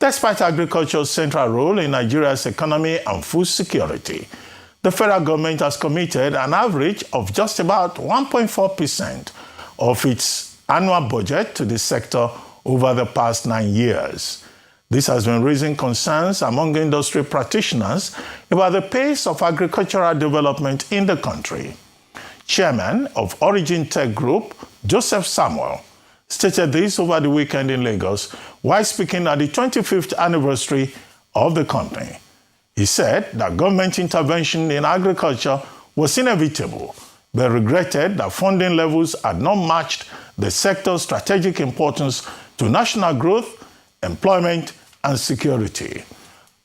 Despite agriculture's central role in Nigeria's economy and food security, the federal government has committed an average of just about 1.4% of its annual budget to the sector over the past 9 years. This has been raising concerns among industry practitioners about the pace of agricultural development in the country. Chairman of Origin Tech Group, Joseph Samuel, stated this over the weekend in Lagos while speaking at the 25th anniversary of the company. He said that government intervention in agriculture was inevitable, but regretted that funding levels had not matched the sector's strategic importance to national growth, employment, and security.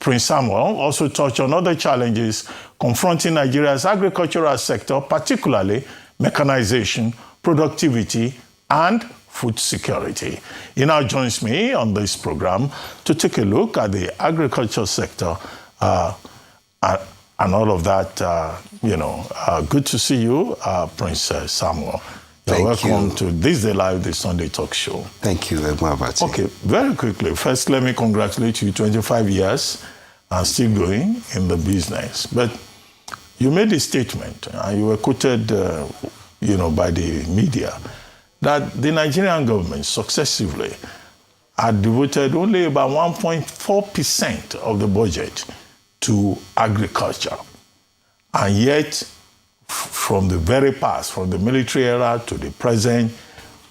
Prince Samuel also touched on other challenges confronting Nigeria's agricultural sector, particularly mechanization, productivity, and food security. He now joins me on this program to take a look at the agriculture sector and all of that. Good to see you, Prince Samuel. You're welcome to This Day Live, the Sunday talk show. Thank you, Edmabati. Okay, very quickly. First, let me congratulate you, 25 years and still going in the business. But you made a statement, and you were quoted, by the media, that the Nigerian government successively had devoted only about 1.4% of the budget to agriculture. And yet, from the very past, from the military era to the present,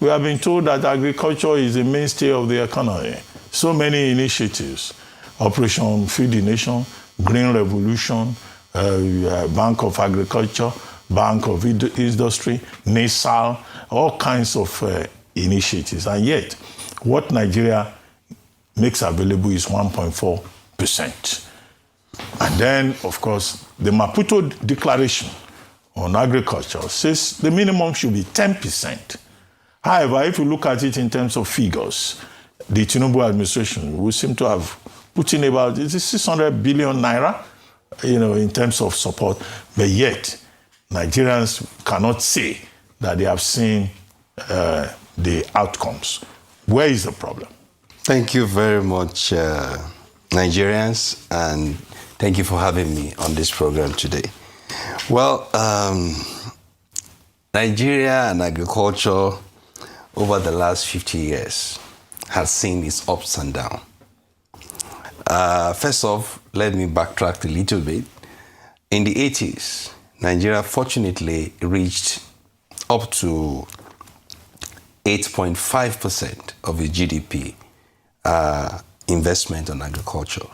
we have been told that agriculture is the mainstay of the economy. So many initiatives, Operation Feed the Nation, Green Revolution, Bank of Agriculture, Bank of Industry, NASAL, all kinds of initiatives. And yet, what Nigeria makes available is 1.4%. And then, of course, the Maputo Declaration on agriculture says the minimum should be 10%. However, if you look at it in terms of figures, the Tinubu administration will seem to have put in about 600 billion naira, in terms of support, but yet Nigerians cannot say that they have seen the outcomes. Where is the problem? Thank you very much, Nigerians, and thank you for having me on this program today. Well, Nigeria and agriculture over the last 50 years has seen its ups and downs. First off, let me backtrack a little bit. In the 80s, Nigeria fortunately reached up to 8.5% of its GDP investment on agriculture.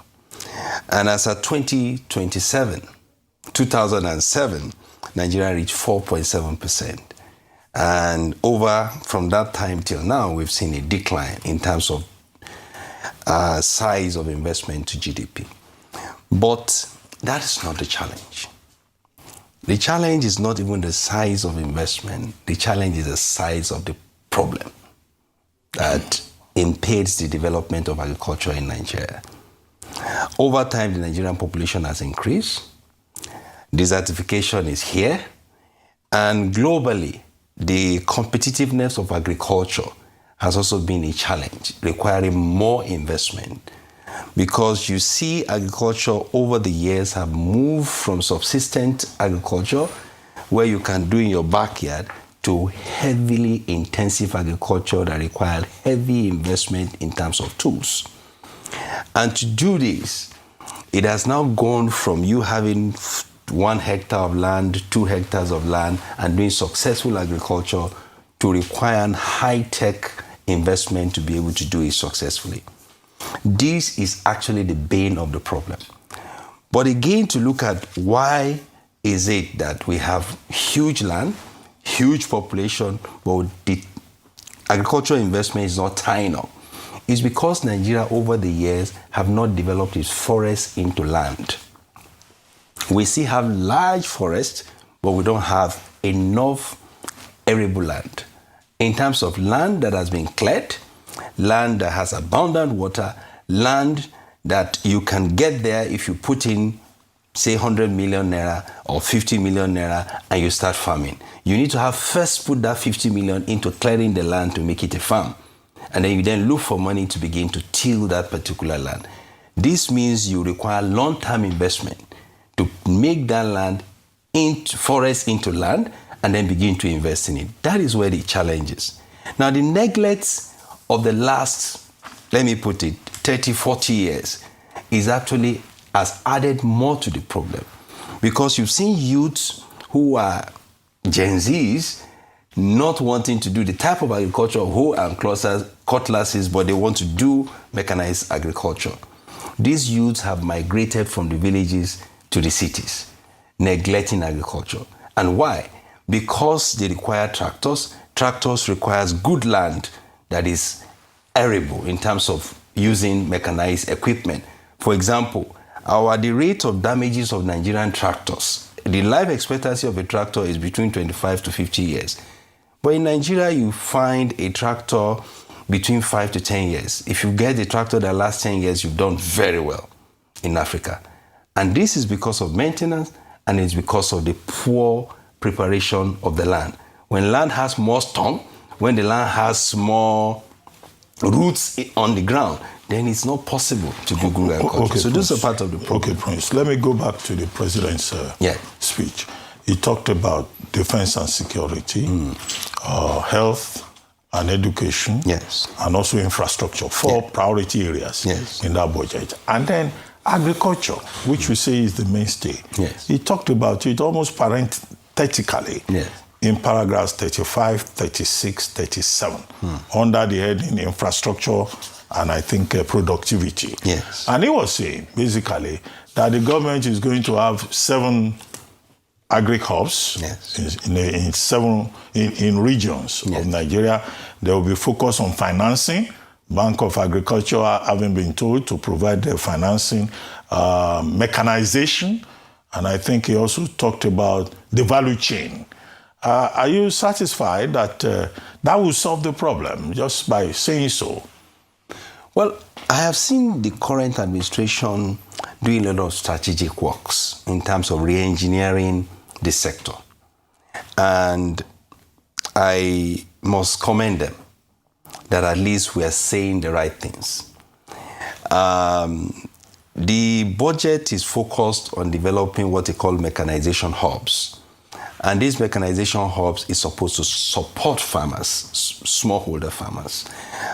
And as at 2007, Nigeria reached 4.7%. And from that time till now, we've seen a decline in terms of size of investment to GDP. But that is not the challenge. The challenge is not even the size of investment. The challenge is the size of the problem that impedes the development of agriculture in Nigeria. Over time, the Nigerian population has increased. Desertification is here. And globally, the competitiveness of agriculture has also been a challenge, requiring more investment. Because you see agriculture over the years have moved from subsistent agriculture, where you can do in your backyard, to heavily intensive agriculture that requires heavy investment in terms of tools. And to do this, it has now gone from you having 1 hectare of land, 2 hectares of land, and doing successful agriculture to require high-tech investment to be able to do it successfully. This is actually the bane of the problem. But again, to look at why is it that we have huge land, huge population, but the agricultural investment is not tying up. It's because Nigeria over the years have not developed its forests into land. We still have large forests, but we don't have enough arable land. In terms of land that has been cleared, land that has abundant water, land that you can get there if you put in, say, 100 million naira or 50 million naira and you start farming. You need to have first put that 50 million into clearing the land to make it a farm. and then you then look for money to begin to till that particular land. This means you require long-term investment to make that land into forest into land and then begin to invest in it. That is where the challenge is. Now, the neglect of the last, let me put it, 30, 40 years is actually has added more to the problem, because you've seen youths who are Gen Zs not wanting to do the type of agriculture of hoe and cutlasses, but they want to do mechanized agriculture. These youths have migrated from the villages to the cities, neglecting agriculture. And why? Because they require tractors. Tractors requires good land that is arable in terms of using mechanized equipment. For example, the rate of damages of Nigerian tractors, the life expectancy of a tractor is between 25 to 50 years. But in Nigeria, you find a tractor between 5 to 10 years. If you get a tractor that lasts 10 years, you've done very well in Africa. And this is because of maintenance, and it's because of the poor preparation of the land. When land has more stone, when the land has more roots on the ground, then it's not possible to do good agriculture. Okay, so this is a part of the problem. Okay, Prince, let me go back to the president's speech. He talked about defense and security, health and education, and also infrastructure, four priority areas in that budget. And then agriculture, which we say is the mainstay. He talked about it almost parenthetically in paragraphs 35, 36, 37, under the heading infrastructure and I think productivity. And he was saying, basically, that the government is going to have 7 agri-hubs in regions of Nigeria. They will be focused on financing. Bank of Agriculture having been told to provide the financing, mechanization, and I think he also talked about the value chain. Are you satisfied that that will solve the problem just by saying so? Well, I have seen the current administration doing a lot of strategic works in terms of re-engineering the sector. And I must commend them that at least we are saying the right things. The budget is focused on developing what they call mechanization hubs. And these mechanization hubs is supposed to support farmers, smallholder farmers.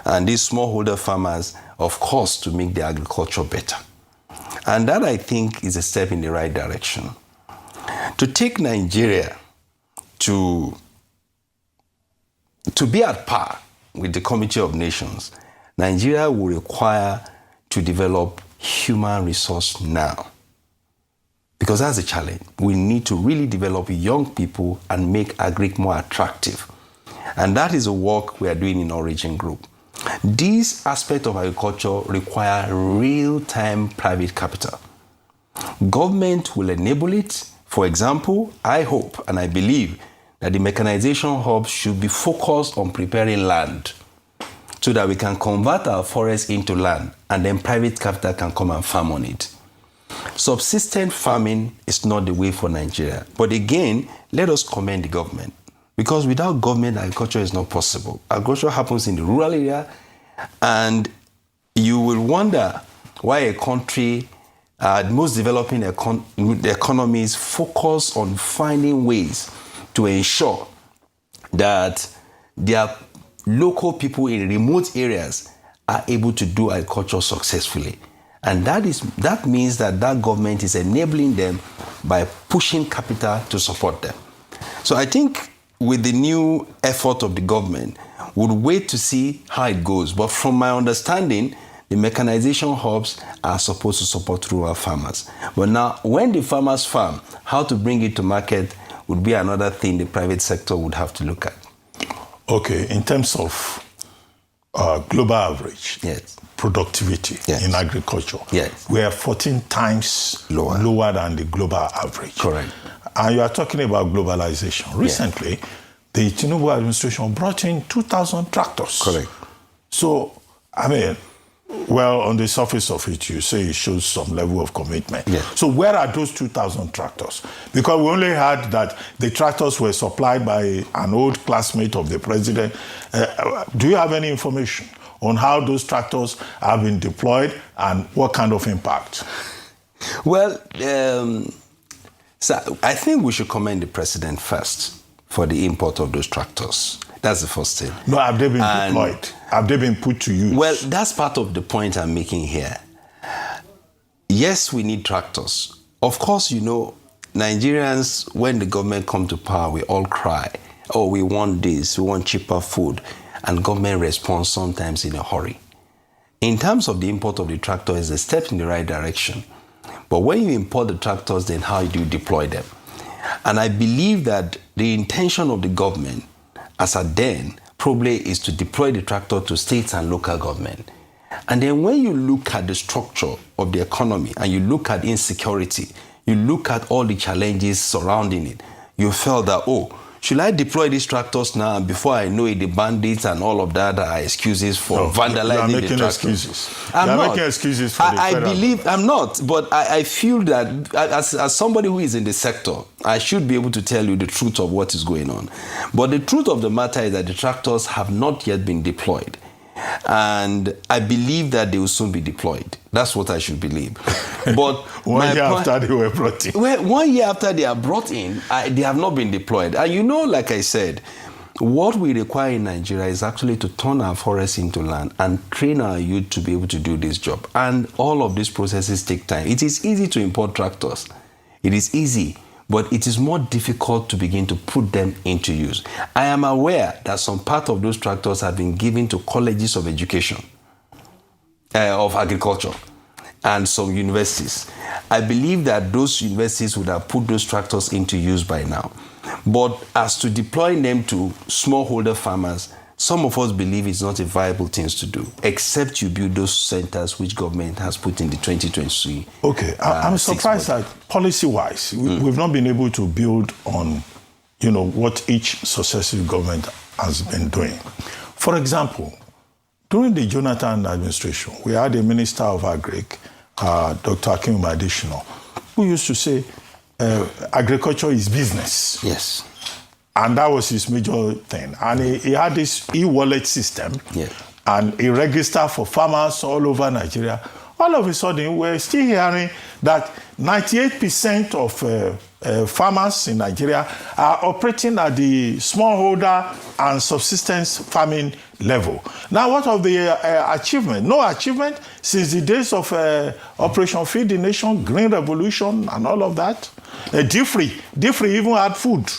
And these smallholder farmers, of course, to make their agriculture better. And that, I think, is a step in the right direction. To take Nigeria to be at par with the Committee of Nations, Nigeria will require to develop human resource now. Because that's a challenge. We need to really develop young people and make agri more attractive. And that is the work we are doing in Origin Group. These aspects of agriculture require real-time private capital. Government will enable it. For example, I hope and I believe that the mechanization hub should be focused on preparing land so that we can convert our forests into land and then private capital can come and farm on it. Subsistence farming is not the way for Nigeria. But again, let us commend the government, because without government, agriculture is not possible. Agriculture happens in the rural area, and you will wonder why a country, the most developing economies, focus on finding ways to ensure that their local people in remote areas are able to do agriculture successfully. And that means that government is enabling them by pushing capital to support them. So I think with the new effort of the government, we'll wait to see how it goes. But from my understanding, the mechanization hubs are supposed to support rural farmers. But now, when the farmers farm, how to bring it to market would be another thing the private sector would have to look at. Okay, in terms of global average productivity in agriculture, we are 14 times lower than the global average. Correct. And you are talking about globalization. Recently, the Tinubu administration brought in 2,000 tractors. Correct. So, I mean, well, on the surface of it, you say it shows some level of commitment. So where are those 2,000 tractors? Because we only heard that the tractors were supplied by an old classmate of the president. Do you have any information on how those tractors have been deployed and what kind of impact? Well, so I think we should commend the president first for the import of those tractors. That's the first thing. No, have they been deployed? Have they been put to use? Well, that's part of the point I'm making here. Yes, we need tractors. Of course, you know, Nigerians, when the government come to power, we all cry, oh, we want this, we want cheaper food, and government responds sometimes in a hurry. In terms of the import of the tractor, it's a step in the right direction. But when you import the tractors, then how do you deploy them? And I believe that the intention of the government, as at then, probably is to deploy the tractor to states and local government. And then when you look at the structure of the economy and you look at insecurity, you look at all the challenges surrounding it, you felt that, oh, should I deploy these tractors now? And before I know it, the bandits and all of that are excuses for vandalizing the tractors. Excuses. I'm making excuses for the federal. I believe I'm not, but I feel that as somebody who is in the sector, I should be able to tell you the truth of what is going on. But the truth of the matter is that the tractors have not yet been deployed. And I believe that they will soon be deployed. That's what I should believe. But 1 year after they were brought in. Well, 1 year after they are brought in, they have not been deployed. And you know, like I said, what we require in Nigeria is actually to turn our forests into land and train our youth to be able to do this job. And all of these processes take time. It is easy to import tractors. It is easy. But it is more difficult to begin to put them into use. I am aware that some part of those tractors have been given to colleges of education, of agriculture, and some universities. I believe that those universities would have put those tractors into use by now. But as to deploying them to smallholder farmers, some of us believe it's not a viable thing to do, except you build those centers which government has put in the 2023. Okay, I'm surprised that policy-wise, we've not been able to build on, you know, what each successive government has been doing. For example, during the Jonathan administration, we had a Minister of Agric, Dr. Akim Adishino, who used to say, agriculture is business. Yes. And that was his major thing. And he had this e-wallet system, and a register for farmers all over Nigeria. All of a sudden, we're still hearing that 98% of farmers in Nigeria are operating at the smallholder and subsistence farming level. Now, what of the achievement? No achievement since the days of Operation Feed the Nation, Green Revolution, and all of that. Diffree even had food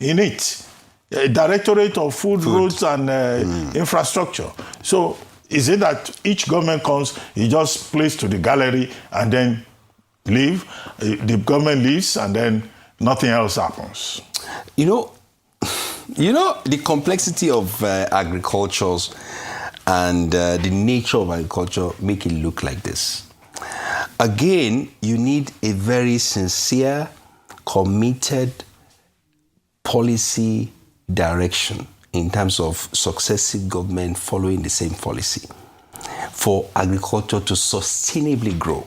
in it, Directorate of Food, Roads and Infrastructure. So is it that each government comes, he just plays to the gallery and then leave? The government leaves and then nothing else happens? You know the complexity of agriculture and the nature of agriculture make it look like this. Again, you need a very sincere, committed policy direction in terms of successive government following the same policy for agriculture to sustainably grow.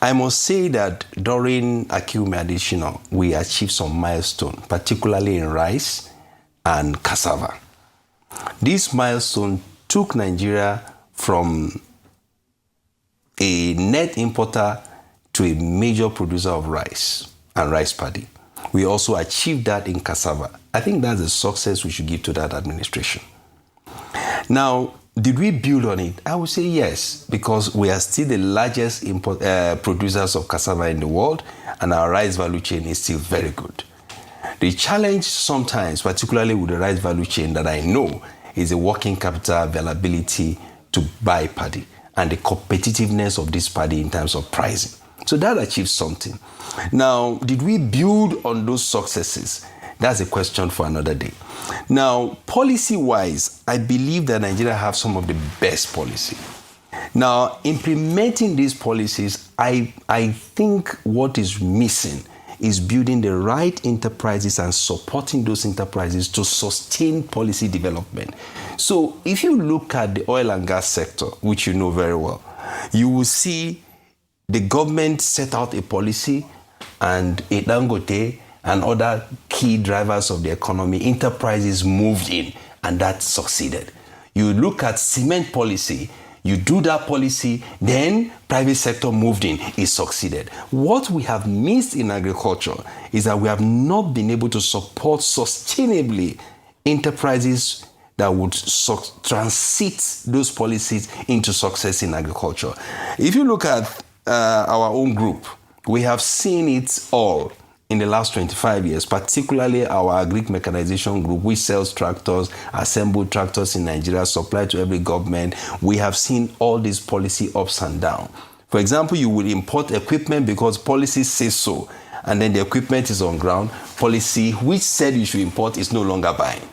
I must say that during Akim Adishino, we achieved some milestones, particularly in rice and cassava. This milestone took Nigeria from a net importer to a major producer of rice and rice paddy. We also achieved that in cassava. I think that's a success we should give to that administration. Now, did we build on it? I would say yes, because we are still the largest producers of cassava in the world, and our rice value chain is still very good. The challenge sometimes, particularly with the rice value chain that I know, is the working capital availability to buy paddy and the competitiveness of this paddy in terms of pricing. So that achieved something. Now, did we build on those successes? That's a question for another day. Now, policy-wise, I believe that Nigeria have some of the best policy. Now, implementing these policies, I think what is missing is building the right enterprises and supporting those enterprises to sustain policy development. So if you look at the oil and gas sector, which you know very well, you will see the government set out a policy and Dangote and other key drivers of the economy, enterprises moved in, and that succeeded. You look at cement policy, you do that policy, then private sector moved in, it succeeded. What we have missed in agriculture is that we have not been able to support sustainably enterprises that would transit those policies into success in agriculture. If you look at our own group, we have seen it all in the last 25 years, particularly our agri mechanization group, which sells tractors, assemble tractors in Nigeria, supply to every government. We have seen all these policy ups and downs. For example, you will import equipment because policy says so, and then the equipment is on ground. Policy which said you should import is no longer buying.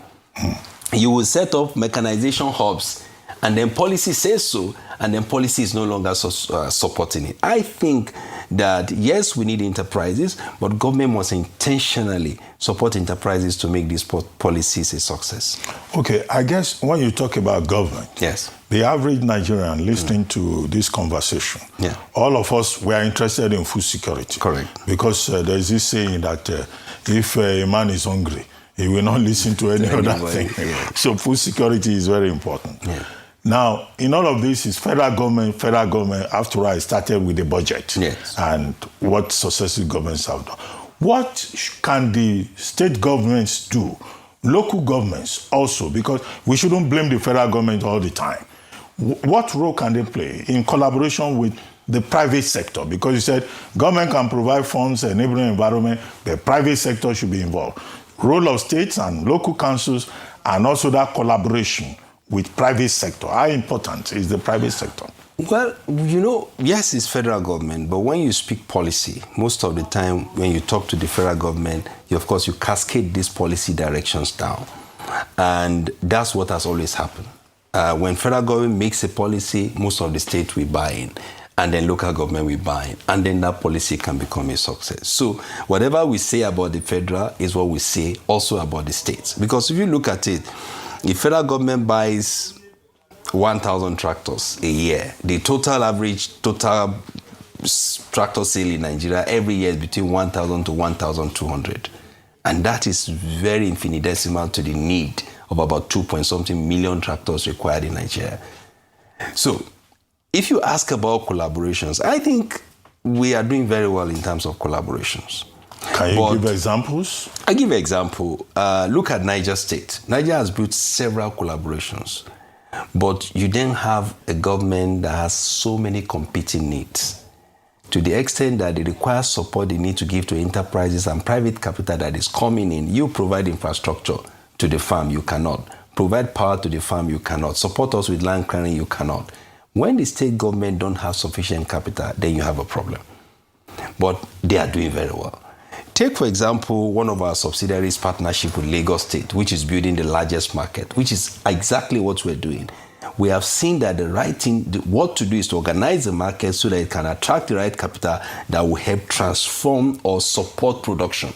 You will set up mechanization hubs, and then policy says so, and then policy is no longer supporting it. I think that, yes, we need enterprises, but government must intentionally support enterprises to make these policies a success. Okay, I guess when you talk about government, yes, the average Nigerian listening to this conversation, all of us, we are interested in food security. Correct. Because there's this saying that if a man is hungry, he will not listen to any other thing. Yeah. So food security is very important. Yeah. Now, in all of this is federal government, after all, I started with the budget and what successive governments have done. What can the state governments do, local governments also, because we shouldn't blame the federal government all the time. What role can they play in collaboration with the private sector? Because you said government can provide funds, enabling environment, the private sector should be involved. Role of states and local councils, and also that collaboration with private sector. How important is the private sector? Well, yes, it's federal government, but when you speak policy, most of the time when you talk to the federal government, of course, you cascade these policy directions down. And that's what has always happened. When federal government makes a policy, most of the states will buy in. And then local government will buy in. And then that policy can become a success. So whatever we say about the federal is what we say also about the states. Because if you look at it, the federal government buys 1,000 tractors a year. The total tractor sale in Nigeria every year is between 1,000 to 1,200. And that is very infinitesimal to the need of about 2-point-something million tractors required in Nigeria. So if you ask about collaborations, I think we are doing very well in terms of collaborations. Can you give examples? I give an example. Look at Niger State. Niger has built several collaborations, but you then have a government that has so many competing needs, to the extent that it requires support they need to give to enterprises and private capital that is coming in. You provide infrastructure to the farm, you cannot. Provide power to the farm, you cannot. Support us with land clearing, you cannot. When the state government don't have sufficient capital, then you have a problem. But they are doing very well. Take, for example, one of our subsidiaries' partnership with Lagos State, which is building the largest market, which is exactly what we're doing. We have seen that the right thing, what to do is to organize the market so that it can attract the right capital that will help transform or support production.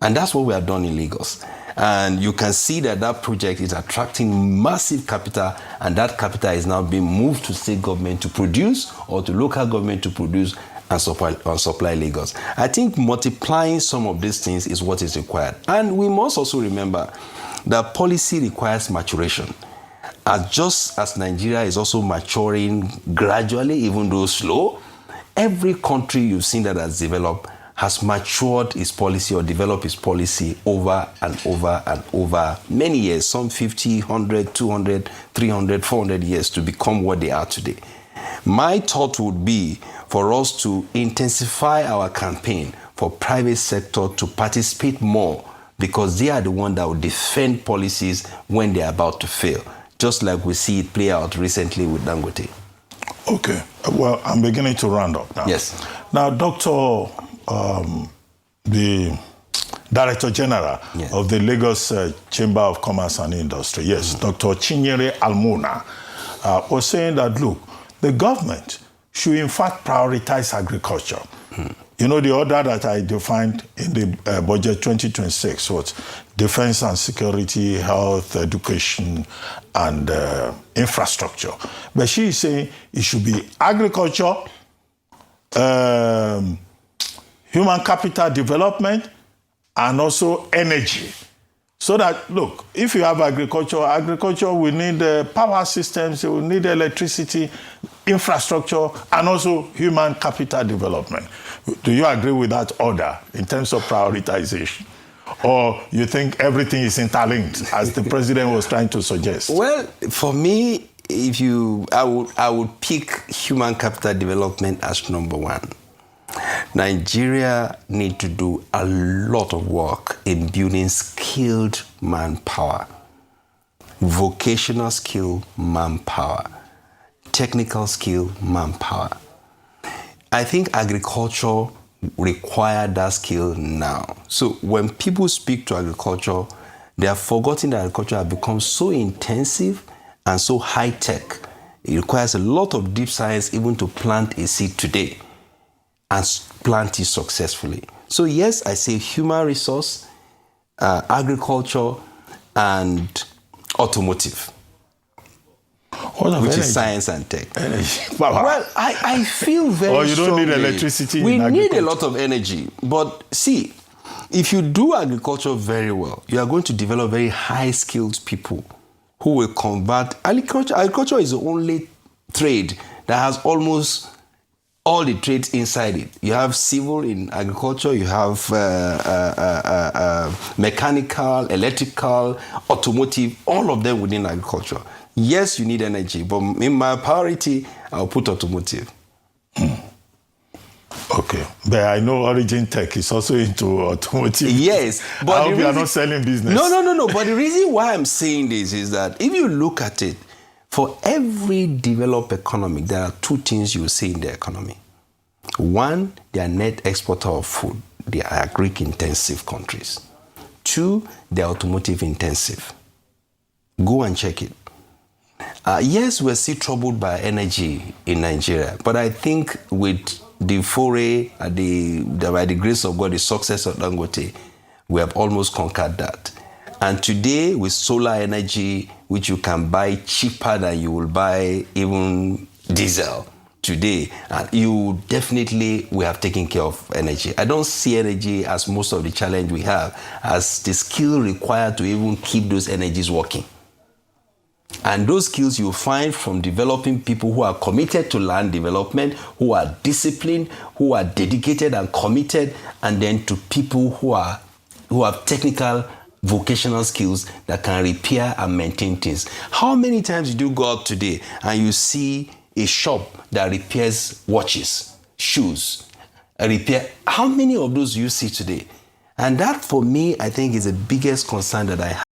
And that's what we have done in Lagos. And you can see that that project is attracting massive capital, and that capital is now being moved to state government to produce or to local government to produce and supply Lagos. I think multiplying some of these things is what is required. And we must also remember that policy requires maturation. Just as Nigeria is also maturing gradually, even though slow, every country you've seen that has developed has matured its policy or developed its policy over and over and over many years, some 50, 100, 200, 300, 400 years to become what they are today. My thought would be for us to intensify our campaign for private sector to participate more, because they are the ones that will defend policies when they are about to fail, just like we see it play out recently with Dangote. Okay. Well, I'm beginning to round up now. Yes. Now, Dr. The Director General of the Lagos Chamber of Commerce and Industry, Dr. Chinyere Almona, was saying that, look, the government should in fact prioritize agriculture. You know, the order that I defined in the budget 2026 was defense and security, health, education, and infrastructure. But she is saying it should be agriculture, human capital development, and also energy. So that, look, if you have agriculture will need power systems, it will need electricity, infrastructure, and also human capital development. Do you agree with that order in terms of prioritization? Or you think everything is interlinked, as the president was trying to suggest? Well, for me, I would pick human capital development as number one. Nigeria need to do a lot of work in building skilled manpower, vocational skill manpower, technical skill manpower. I think agriculture require that skill now. So when people speak to agriculture, they have forgotten that agriculture has become so intensive and so high-tech. It requires a lot of deep science even to plant a seed today and plant it successfully. So yes, I say human resource, agriculture, and automotive, which is science and tech. Energy. Well, I feel very Or you don't need strongly electricity we in need a lot of energy. But see, if you do agriculture very well, you are going to develop very high-skilled people who will convert. Agriculture is the only trade that has almost all the trades inside it. You have civil in agriculture, you have mechanical, electrical, automotive, all of them within agriculture. Yes, you need energy, but in my priority, I'll put automotive. Okay, but I know Origin Tech is also into automotive. Yes, but I hope you are not selling business. No. But the reason why I'm saying this is that if you look at it, for every developed economy, there are two things you will see in the economy. One, they are net exporter of food. They are agri-intensive countries. Two, they are automotive intensive. Go and check it. Yes, we're still troubled by energy in Nigeria, but I think with the foray, by the grace of God, the success of Dangote, we have almost conquered that. And today, with solar energy, which you can buy cheaper than you will buy even diesel today, we have taken care of energy. I don't see energy as most of the challenge we have, as the skill required to even keep those energies working. And those skills you find from developing people who are committed to land development, who are disciplined, who are dedicated and committed, and then to people who have technical vocational skills that can repair and maintain things. How many times did you go out today and you see a shop that repairs watches, shoes, how many of those do you see today? And that, for me, I think is the biggest concern that I have.